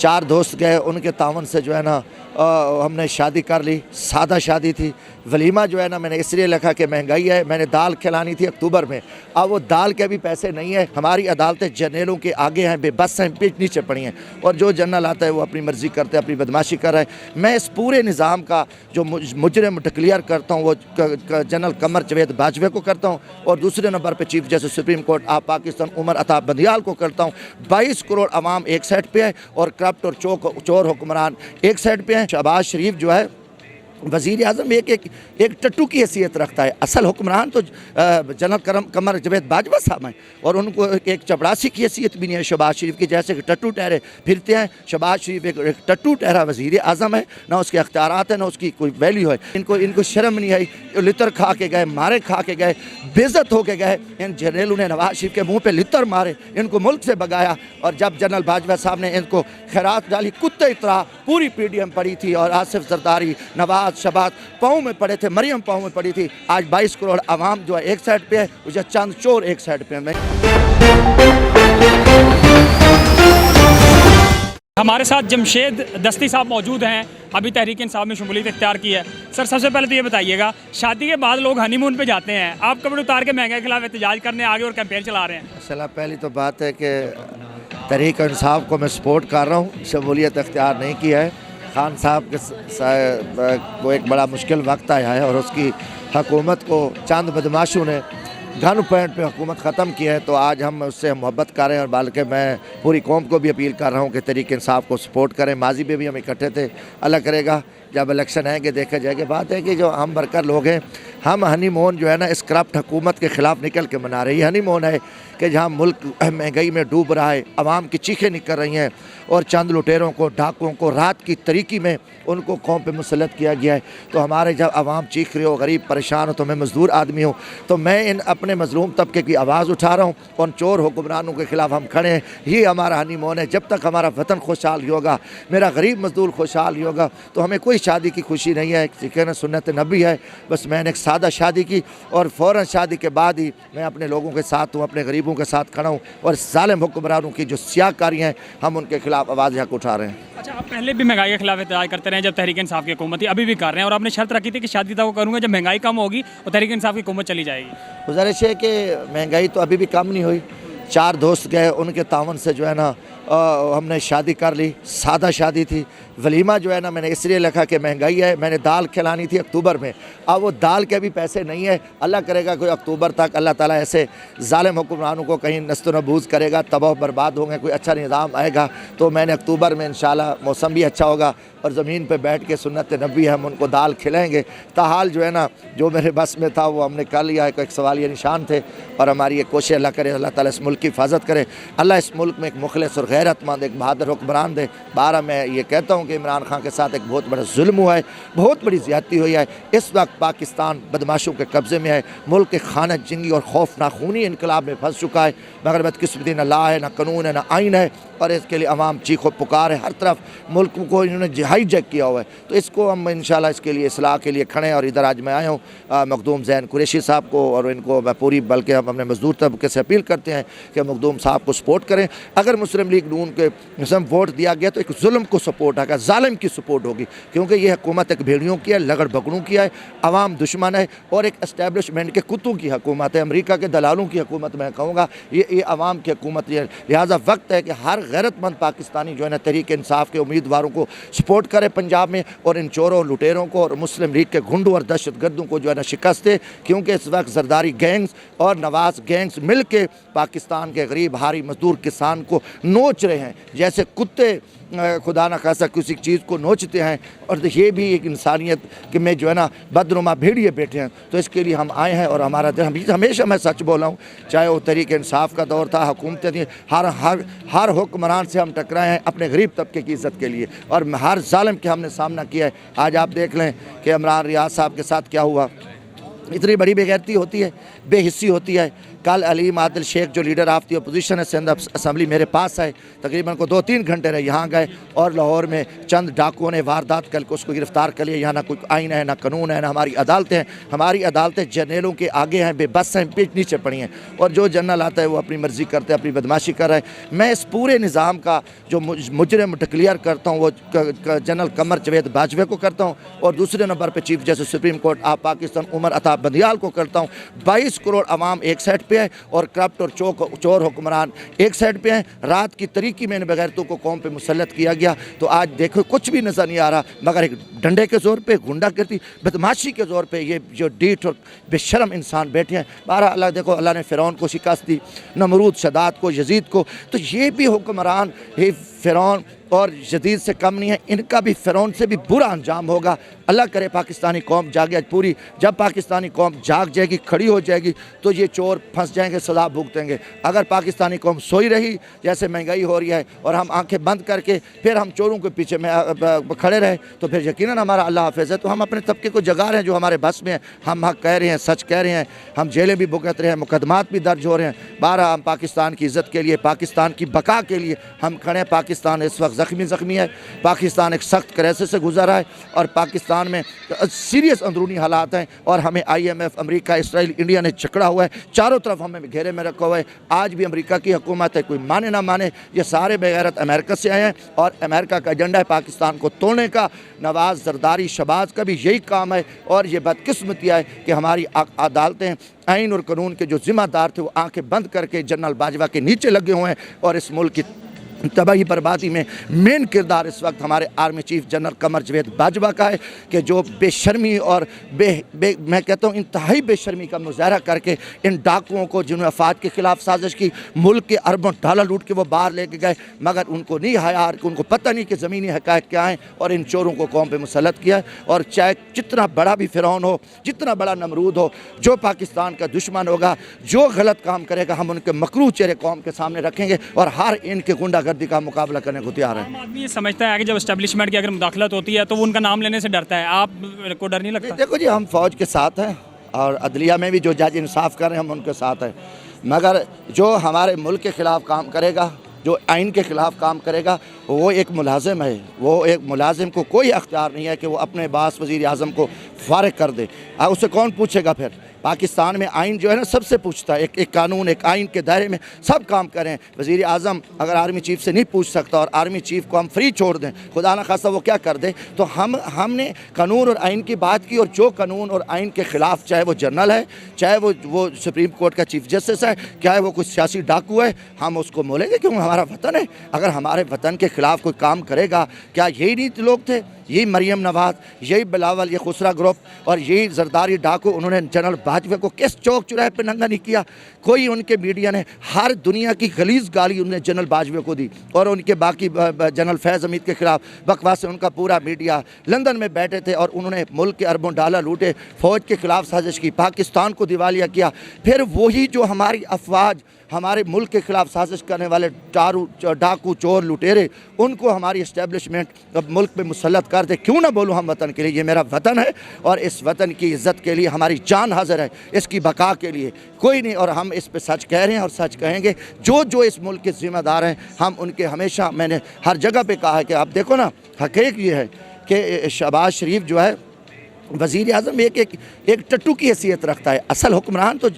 4 दोस्त गए, उनके तावन से जो है ना हमने शादी कर ली। सादा शादी थी। वलीमा जो है ना मैंने इसलिए लिखा कि महंगाई है, मैंने दाल खिलानी थी अक्टूबर में, अब वो दाल के भी पैसे नहीं है। हमारी अदालतें जर्नलों के आगे हैं, बेबस हैं, पीठ नीचे पड़ी हैं, और जो जनरल आता है वो अपनी मर्ज़ी करते हैं, अपनी बदमाशी कर रहा है। मैं इस पूरे निज़ाम का जो मुजरिम डिक्लेयर करता हूँ वो जनरल कमर जावेद बाजवा को करता हूँ, और दूसरे नंबर पर चीफ जस्टिस सुप्रीम कोर्ट आप पाकिस्तान उमर अता बंदियाल को करता हूँ। 22 करोड़ आवाम एक साइड पे है और करप्ट और चोर हुक्मरान एक साइड पे हैं। शहबाज शरीफ जो है वज़ीर आज़म एक टट्टू की हैसियत रखता है। असल हुक्मरान तो जनरल कमर जावेद बाजवा साहब हैं, और उनको एक चपड़ासी की हैसियत भी नहीं है शहबाज शरीफ की, जैसे कि टट्टू ठहरे फिरते हैं। शहबाज शरीफ एक टट्टू ठहरा वज़ीर आज़म है, ना उसके अख्तियारात हैं, ना उसकी कोई वैल्यू है। इनको शर्म नहीं आई, लितर खा के गए, मारे खा के गए, बेइज्जत होके गए। इन जनरलों ने नवाज शरीफ के मुँह पर लितर मारे, इनको मुल्क से भगाया, और जब जनरल बाजवा साहब ने इनको खैरात डाली, कुत्ते की तरह पूरी PDM पड़ी थी, और आसिफ जरदारी, नवाज, शहबाज पाँव में पड़े थे, मरियम पाँव में पड़ी थी। आज 22 करोड़ आवाम जो है एक साइड पे है, उसे चंद चोर एक साइड पे है। हमारे साथ जमशेद दस्ती साहब मौजूद हैं, अभी तहरीक इंसाफ में शमूलियत इख्तियार की है। सर, सबसे पहले तो ये बताइएगा, शादी के बाद लोग हनीमून पे जाते हैं, आप कपड़े उतार के महंगाई के खिलाफ एहतजाज करने आगे और कैंपेन चला रहे हैं। असल पहली तो बात है कि तहरीक इंसाफ को मैं सपोर्ट कर रहा हूँ, शमूलियत इख्तियार नहीं की है। खान साहब के को एक बड़ा मुश्किल वक्त आया है, और उसकी हुकूमत को चंद बदमाशों ने गन पॉइंट पे हुकूमत ख़त्म की है, तो आज हम उससे मोहब्बत कर रहे हैं। और बल्कि मैं पूरी कौम को भी अपील कर रहा हूँ कि तहरीक इंसाफ को सपोर्ट करें। माजी में भी हम इकट्ठे थे, अल्लाह करेगा जब इलेक्शन आएंगे देखा जाएगा। बात है कि जो हम वर्कर लोग हैं, हम हनीमून जो है ना इस करप्ट हुकूमत के ख़िलाफ़ निकल के मना रही है। हनीमून है कि जहाँ मुल्क महंगाई में डूब रहा है, आवाम की चीखें निकल रही हैं, और चंद लुटेरों को, डाकुओं को रात की तरीकी में उनको कौम पे मुसल्लत किया गया है। तो हमारे जब आवाम चीख रही हो, गरीब परेशान हो, तो मैं मज़दूर आदमी हूँ, तो मैं इन अपने मज़लूम तबके की आवाज़ उठा रहा हूँ, और चोर हुक्मरानों के ख़िलाफ़ हम खड़े हैं। ये हमारा हनीमून है। जब तक हमारा वतन खुशहाल होगा, मेरा गरीब मज़दूर खुशहाल होगा, तो हमें कोई शादी की खुशी नहीं है। कहना सुन्नत नबी है। बस मैंने एक सादा शादी की, और फ़ौरन शादी के बाद ही मैं अपने लोगों के साथ हूँ, अपने गरीबों के साथ खड़ा हूँ, और जालिम हुक्मरानों की जो सियाकारी हैं, हम उनके खिलाफ आवाज़ यहाँ उठा रहे हैं। अच्छा, आप पहले भी महंगाई के खिलाफ एहतजाज करते रहे जब तहरीक इंसाफ की हुकूमत थी, अभी भी कर रहे हैं, और आपने शर्त रखी थी कि शादी तब करूँगा जब महंगाई कम होगी और तहरीक इंसाफ की हुकूमत चली जाएगी। गुजारिश है कि महंगाई तो अभी भी कम नहीं हुई। 4 दोस्त गए, उनके तावन से जो है ना हमने शादी कर ली। सादा शादी थी। वलीमा जो है ना मैंने इसलिए लिखा कि महंगाई है, मैंने दाल खिलानी थी अक्टूबर में, अब वो दाल के भी पैसे नहीं है। अल्लाह करेगा कोई अक्टूबर तक अल्लाह ताला ऐसे जालिम हुक्मरानों को कहीं नस्त नबूज करेगा, तबाह बर्बाद होंगे, कोई अच्छा निज़ाम आएगा, तो मैंने अक्टूबर में इंशाल्लाह मौसम भी अच्छा होगा, और ज़मीन पे बैठ के सुन्नत नबी हम उनको दाल खिलाएँगे। ताहाल जो है ना, जो मेरे बस में था वो हमने कर लिया है। एक सवालिया निशान थे, और हमारी ये कोशिश अल्लाह करे, अल्लाह ताला इस मुल्क की हिफाजत करे। अल्लाह इस मुल्क में एक मुखलिस और गैरतमंद, एक बहादुर हुक्मरान दे। 12 मैं ये कहता हूँ कि इमरान खान के साथ एक बहुत बड़ा जुल्म हुआ है, बहुत बड़ी ज़्यादती हुई है। इस वक्त पाकिस्तान बदमाशों के कब्ज़े में है। मुल्क के खाना जंगी और खौफनाक खूनी इनकलाब में फंस चुका है, मगर बदकिस्मती न ला है, न कानून है, न आइन है, और इसके लिए अवाम चीखो पुकार है। हर तरफ मुल्क को इन्होंने हाईजैक किया हुआ है, तो इसको हम इंशाल्लाह इसके लिए इसलाह के लिए खड़े हैं। और इधर आज मैं आया हूँ मखदूम ज़ैन कुरैशी साहब को, और इनको मैं पूरी, बल्कि हम अपने मजदूर तबके से अपील करते हैं कि मखदूम साहब को सपोर्ट करें। अगर मुस्लिम लीग नून के वोट दिया गया तो एक जुल्म को सपोर्ट होगा, जालिम की सपोर्ट होगी, क्योंकि ये हुकूमत एक भेड़ियों की है, लगड़ बगड़ों की है, अवाम दुश्मन है, और एक एस्टेब्लिशमेंट के कुत्तों की हुकूमत है, अमरीका के दलालों की हुकूमत मैं कहूँगा। ये अवाम की हुकूमत है। लिहाजा वक्त है कि हर गैरतमंद पाकिस्तानी जो है ना तहरीक इंसाफ के उम्मीदवारों को सपोर्ट करे पंजाब में, और इन चोरों लुटेरों को और मुस्लिम लीग के गुंडों और दहशत गर्दों को जो है ना शिकस्त दे। क्योंकि इस वक्त जरदारी गैंग्स और नवाज गैंग्स मिल के पाकिस्तान के गरीब हारी मजदूर किसान को नोच रहे हैं, जैसे कुत्ते खुदा न खासा किसी चीज़ को नोचते हैं। और ये भी एक इंसानियत कि मैं जो है ना बदनुमा भेड़िए बैठे हैं, तो इसके लिए हम आए हैं। और हमारा हमेशा मैं सच बोला हूँ, चाहे वो तहरीक इंसाफ का दौर था, हुकूमतें थी, हर हुक्मरान से हम टकराए हैं अपने गरीब तबके की इज़्ज़त के लिए, और हर जालिम के हमने सामना किया है। आज आप देख लें कि इमरान रियाज साहब के साथ क्या हुआ। इतनी बड़ी बेगैरती होती है, बेहिस्सी होती है कल अलीम आदिल शेख जो लीडर ऑफ दी अपोजिशन है सिंध असम्बली मेरे पास आए, तकरीबन को 2-3 घंटे रहे, यहाँ गए और लाहौर में चंद डाकुओं ने वारदात कल को उसको गिरफ्तार कर लिया। यहाँ ना कोई आइन है, ना कानून है, ना हमारी अदालतें हैं। हमारी अदालतें जर्नलों के आगे हैं, बेबस हैं, पीठ नीचे पड़ी हैं, और जो जनरल आता है वो अपनी मर्ज़ी करते हैं, अपनी बदमाशी कर रहे हैं। मैं इस पूरे निज़ाम का जो मुजरिम डिक्लेयर करता हूँ वो जनरल कमर जावेद बाजवा को करता हूँ, और दूसरे नंबर पर chief justice supreme court of Pakistan Umar Ata Bandial को करता हूँ। 22 करोड़ अवाम एक साइड पे है और करप्ट और चोर हुक्मरान एक साइड पे हैं। रात की तरीकी में इन बगैरतों को कौम पे मुसल्लत किया गया, तो आज देखो कुछ भी नज़र नहीं आ रहा, मगर एक डंडे के ज़ोर पे, गुंडागर्दी, बदमाशी के ज़ोर पे ये जो डीठ और बेशरम इंसान बैठे हैं। बारह अल्लाह देखो, अल्लाह ने फ़िरौन को शिकस्त दी, नमरूद, शदाद को, यजीद को, तो ये भी हुक्मरान ये फ़िरौन और यजीद से कम नहीं है, इनका भी फ़िरौन से भी बुरा अंजाम होगा। अल्लाह करे पाकिस्तानी कौम जागे आज पूरी। जब पाकिस्तानी कौम जाग जाएगी, खड़ी हो जाएगी, तो ये चोर फंस जाएंगे, सज़ा भुगतेंगे। अगर पाकिस्तानी कौम सोई रही, जैसे महंगाई हो रही है, और हम आंखें बंद करके फिर हम चोरों के पीछे में खड़े रहे, तो फिर यकीनन हमारा अल्लाह हाफ़िज़ है। तो हम अपने तबके को जगा रहे हैं, जो हमारे बस में है, हम हक़ कह रहे हैं, सच कह रहे हैं, हम जेलें भी भुगत रहे हैं, मुकदमात भी दर्ज हो रहे हैं। बारह हम पाकिस्तान की इज़्ज़त के लिए, पाकिस्तान की बका के लिए हम खड़े हैं। पाकिस्तान इस वक्त ज़ख्मी है, पाकिस्तान एक सख्त क्राइसिस से गुजर रहा है, और पाकिस्तान में सीरियस अंदरूनी हालात हैं, और हमें IMF, अमेरिका, इसराइल, इंडिया ने जकड़ा हुआ है, चारों तरफ हमें घेरे में रखा हुआ है। आज भी अमेरिका की हुकूमत है, कोई माने ना माने, ये सारे बेगैरत अमेरिका से आए हैं, और अमेरिका का एजेंडा है पाकिस्तान को तोड़ने का। नवाज़, जरदारी, शहबाज का भी यही काम है, और ये बदकिस्मती है कि हमारी अदालतें आइन और कानून के जो ज़िम्मेदार थे वो आंखें बंद करके जनरल बाजवा के नीचे लगे हुए हैं, और इस मुल्क की तबाही बर्बादी में मेन किरदार इस वक्त हमारे army chief general Qamar Javed Bajwa का है, कि जो बेशर्मी और मैं कहता हूँ इंतहाई बेशर्मी का मुजाहरा करके इन डाकुओं को, जिन्होंने अफवाद के ख़िलाफ़ साजिश की, मुल्क के अरबों डॉलर लूट के वो बाहर लेके गए, मगर उनको नहीं हया, उनको पता नहीं कि ज़मीनी हक़ाइक़ क्या हैं, और इन चोरों को कौम पे मुसल्लत किया है। और चाहे जितना बड़ा भी फ़िरौन हो, जितना बड़ा नमरूद हो, जो पाकिस्तान का दुश्मन होगा, जो गलत काम करेगा, हम उनके मकरूह चेहरे कौम के सामने रखेंगे, और हर इनके गुंडागर्दी का मुकाबला करने को तैयार है। आम आदमी ये समझता है कि जब एस्टेब्लिशमेंट की अगर मुदाखलत होती है तो वो उनका नाम लेने से डरता है, आपको डर नहीं लगता? देखो जी, हम फ़ौज के साथ हैं, और अदलिया में भी जो जज इंसाफ कर रहे हैं हम उनके साथ हैं, मगर जो हमारे मुल्क के ख़िलाफ़ काम करेगा, जो आइन के ख़िलाफ़ काम करेगा, वो एक मुलाजिम है। वो एक मुलाजिम को कोई अख्तियार नहीं है कि वो अपने बास वज़ीर आज़म को फ़ारिग कर दे। उससे कौन पूछेगा? फिर पाकिस्तान में आइन जो है ना सबसे पूछता है, एक कानून, एक आइन के दायरे में सब काम करें। वज़ीर आज़म अगर आर्मी चीफ से नहीं पूछ सकता, और आर्मी चीफ को हम फ्री छोड़ दें, खुदा न खास्ता वो क्या कर दे, तो हमने कानून और आइन की बात की, और जो कानून और आइन के ख़िलाफ़, चाहे वो जनरल है, चाहे वो सुप्रीम कोर्ट का चीफ जस्टिस है, चाहे वो कुछ सियासी डाकू है, हम उसको मोलेंगे, क्यों? हमारा वतन है। अगर हमारे वतन के ख़िलाफ़ कोई काम करेगा, क्या यही नहीं लोग थे, यही मरियम नवाज़, यही बिलावल, ये खुसरा ग्रुप, और यही जरदारी डाकू, उन्होंने जनरल बाजवा को किस चौक चौराहे पे नंगा नहीं किया? कोई उनके मीडिया ने हर दुनिया की गलीज़ गाली उन्होंने जनरल बाजवा को दी, और उनके बाकी जनरल फैज़ हमीद के ख़िलाफ़ बकवास से उनका पूरा मीडिया लंदन में बैठे थे, और उन्होंने मुल्क के अरबों डॉलर लूटे, फ़ौज के ख़िलाफ़ साजिश की, पाकिस्तान को दिवालिया किया। फिर वही जो हमारी अफवाज, हमारे मुल्क के ख़िलाफ़ साजिश करने वाले डाकू, चोर, लुटेरे, उनको हमारी इस्टेब्लिशमेंट मुल्क में मुसल्लत कर दे। क्यों ना बोलूँ हम वतन के लिए, ये मेरा वतन है, और इस वतन की इज़्ज़त के लिए हमारी जान हाज़िर है, इसकी बका के लिए कोई नहीं, और हम इस पे सच कह रहे हैं और सच कहेंगे। जो इस मुल्क के ज़िम्मेदार हैं, हम उनके हमेशा, मैंने हर जगह पे कहा है कि आप देखो ना, हक़ीक़त ये है कि शहबाज शरीफ जो है वज़ीर आज़म एक टट्टू की हैसियत रखता है। असल हुक्मरान तो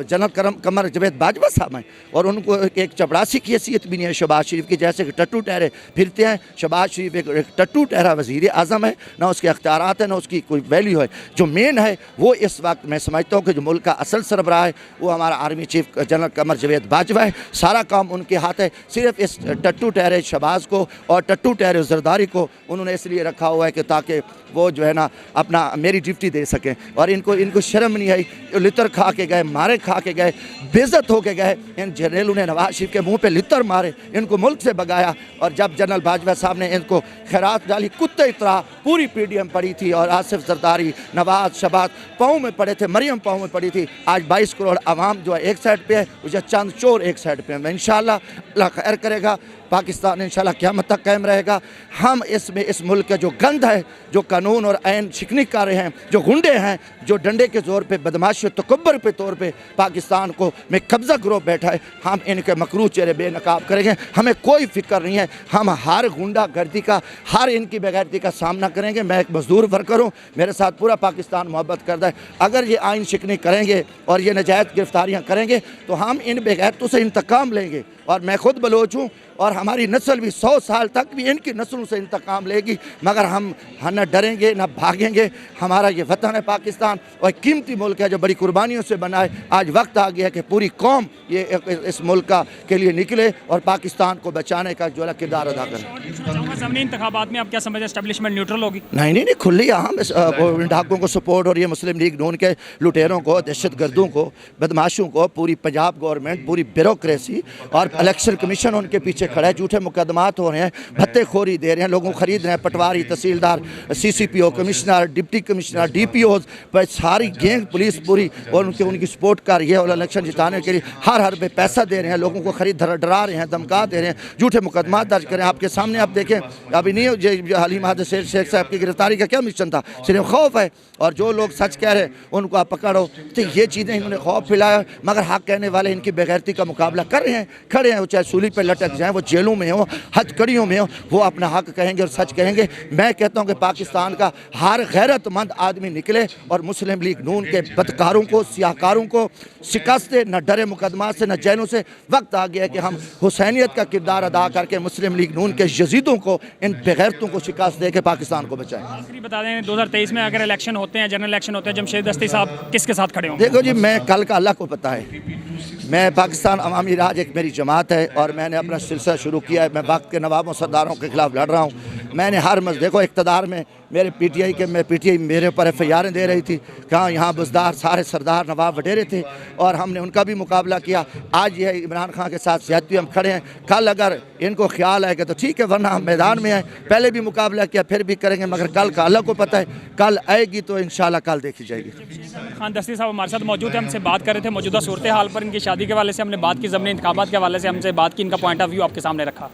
जनरल कमर जावेद बाजवा साहब हैं, और उनको एक चपड़ासी की हैसियत भी नहीं है शहबाज शरीफ की, जैसे कि टट्टू टहरे फिरते हैं। शहबाज शरीफ एक टट्टू टहरा वज़ीर आज़म है, ना उसके अख्तियारात हैं, ना उसकी कोई वैल्यू है। जो मेन है वो इस वक्त मैं समझता हूँ कि जो मुल्क का असल सरबराह है वो हमारा army chief general Qamar Javed Bajwa है। सारा काम उनके हाथ है। सिर्फ इस टट्टू टहरे शहबाज को और टट्टू टहरे जरदारी को उन्होंने इसलिए रखा हुआ है कि ताकि वो जो है ना अपना मेरी ड्यूटी दे सकें, और इनको शर्म नहीं आई, लितर खा के गए, मारे खा के गए, बेइज्जत होके गए। इन जनरलों ने नवाज शरीफ के मुंह पे लितर मारे, इनको मुल्क से भगाया, और जब जनरल बाजवा साहब ने इनको खैरात डाली, कुत्ते इतरा पूरी PDM पड़ी थी, और आसिफ जरदारी, नवाज, शहबाज पाँव में पड़े थे, मरियम पाँव में पड़ी थी। आज 22 करोड़ आवाम जो है एक साइड पे है, जो चंद चोर एक साइड पे है। इंशाअल्लाह अल्लाह खैर करेगा। पाकिस्तान इंशाल्लाह क़यामत तक कायम रहेगा। हम इसमें इस मुल्क का जो गंद है, जो कानून और आइन शिकनी कर रहे हैं, जो गुंडे हैं, जो डंडे के ज़ोर पे बदमाशी तकब्बर पे तौर पे पाकिस्तान को में कब्ज़ा ग्रोह बैठा है, हम इनके मकरू चेहरे बेनकाब करेंगे। हमें कोई फिक्र नहीं है, हम हर गुंडा गर्दी का, हर इनकी बेगैरती का सामना करेंगे। मैं एक मजदूर वर्कर हूँ, मेरे साथ पूरा पाकिस्तान मोहब्बत करता है। अगर ये आइन शिकनी करेंगे और ये नजायज़ गिरफ्तारियाँ करेंगे तो हम इन बेगैरतों से इंतकाम लेंगे। और मैं खुद बलोच हूँ और हमारी नस्ल भी 100 साल तक भी इनकी नस्लों से इंतकाम लेगी, मगर हम न डरेंगे न भागेंगे। हमारा ये वतन है पाकिस्तान और कीमती मुल्क है जो बड़ी कुर्बानियों से बना है। आज वक्त आ गया है कि पूरी कौम ये इस मुल्क का के लिए निकले और पाकिस्तान को बचाने का जो है किरदार अदा करें। ज़मीनी इंतखाबात में आप क्या समझते हैं, एस्टेब्लिशमेंट न्यूट्रल होगी? नहीं, खुली हम इन डाकुओं को सपोर्ट और ये मुस्लिम लीग नून के लुटेरों को, दहशत गर्दों को, बदमाशों को, पूरी पंजाब गवर्नमेंट, पूरी ब्यूरोक्रेसी और इलेक्शन कमीशन उनके पीछे खड़ा है। झूठे मुकदमात हो रहे हैं, भत्तेखोरी दे रहे हैं, लोगों को खरीद रहे हैं। पटवारी, तहसीलदार, CCPO, commissioner, deputy commissioner, DPOs पर सारी गैंग पुलिस पूरी और उनकी सपोर्ट कर रही है और इलेक्शन जिताने के लिए हर पे पैसा दे रहे हैं, लोगों को खरीद डरा रहे हैं, धमका दे रहे हैं, झूठे मुकदमात दर्ज करें। आपके सामने आप देखें, अभी नहीं हलीम शेख साहब की गिरफ्तारी का क्या मिशन था, सिर्फ खौफ है। और जो लोग सच कह रहे हैं उनको आप पकड़ो। तो ये चीज़ें इन्होंने खौफ फैलाया, मगर हक कहने वाले इनकी बेगैरती का मुकाबला कर रहे हैं, खड़े हैं। वो चाहे सूली पर लटक जाएं, वो जेलों में हो, हथकड़ियों में हो, वो अपना हक कहेंगे और सच कहेंगे। मैं कहता हूँ कि पाकिस्तान का हर गैरतमंद आदमी निकले और मुस्लिम लीग नून के बदकारों को, सियाकारों को शिकस्त दे, न डरे मुकदमात से, न जेलों से। वक्त आ गया है कि हम हुसैनियत का किरदार अदा करके मुस्लिम लीग नून के यजीदों को, इन बेगैरतों को शिकस्त दे के पाकिस्तान को बचाएं। आखिरी बता दें, 2023 में अगर इलेक्शन होते हैं, जनरल इलेक्शन होते हैं, जमशेद दस्ती साहब किसके साथ खड़े होंगे? देखो जी, मैं कल का अल्लाह को पता है। मैं पाकिस्तान अवामी राज एक मेरी जमात है और मैंने अपना सिलसिला शुरू किया है। मैं वक्त के नवाबों सरदारों के खिलाफ लड़ रहा हूँ। मैंने हर देखो इक़्तिदार में मेरे PTI मेरे ऊपर FIR दे रही थी, कहाँ यहाँ बुजदार सारे सरदार नवाब वडेरे थे और हमने उनका भी मुकाबला किया। आज यह इमरान खान के साथ सियाती हम खड़े हैं। कल अगर इनको ख्याल आएगा तो ठीक है, वरना हम मैदान में हैं। पहले भी मुकाबला किया, फिर भी करेंगे, मगर कल का अल्लाह को पता है। कल आएगी तो इंशाल्लाह कल देखी जाएगी। खान दस्ती साहब हमारे साथ मौजूद है, हमसे बात कर रहे थे मौजूदा सूरत हाल पर, इनकी शादी के हवाले से हमने बात की, ज़मीनी इंतखाबात के हवाले से हमसे बात की, इनका पॉइंट ऑफ व्यू आपके सामने रखा।